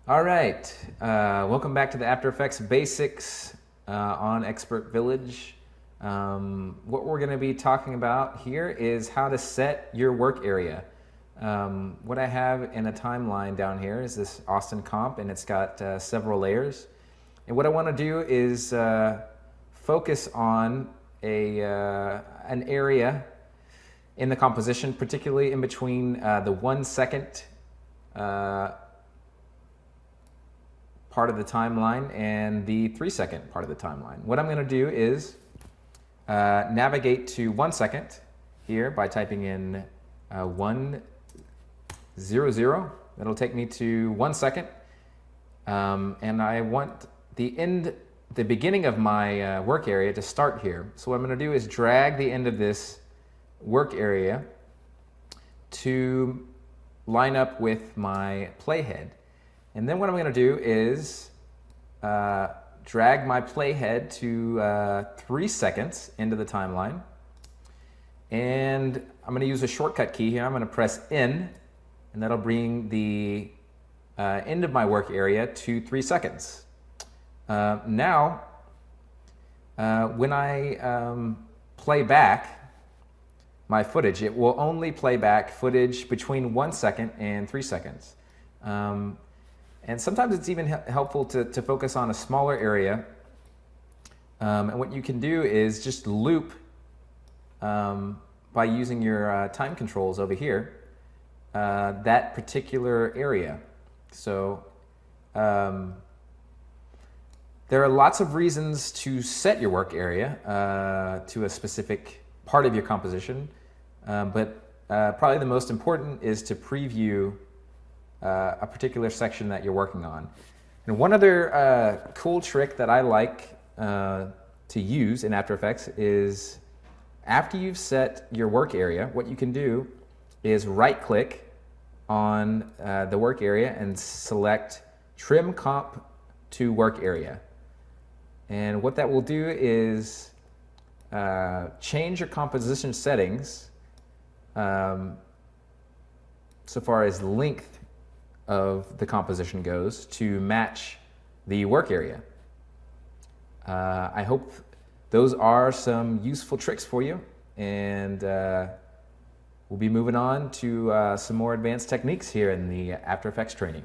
All right, welcome back to the After Effects Basics on Expert Village. What we're going to be talking about here is how to set your work area. What I have in a timeline down here is this Austin comp, and it's got several layers. And what I want to do is focus on an area in the composition, particularly in between the 1 second part of the timeline and the 3 second part of the timeline. What I'm going to do is navigate to 1 second here by typing in 100. That'll take me to 1 second. And I want the beginning of my work area to start here. So what I'm going to do is drag the end of this work area to line up with my playhead. And then what I'm going to do is drag my playhead to 3 seconds into the timeline. And I'm going to use a shortcut key here. I'm going to press N, and that'll bring the end of my work area to 3 seconds. Now, when I play back my footage, it will only play back footage between 1 second and 3 seconds. And sometimes it's even helpful to focus on a smaller area. And what you can do is just loop by using your time controls over here, that particular area. So there are lots of reasons to set your work area to a specific part of your composition, but probably the most important is to preview a particular section that you're working on. And one other cool trick that I like to use in After Effects is after you've set your work area, what you can do is right-click on the work area and select Trim Comp to Work Area. And what that will do is change your composition settings so far as length of the composition goes to match the work area. I hope those are some useful tricks for you, and we'll be moving on to some more advanced techniques here in the After Effects training.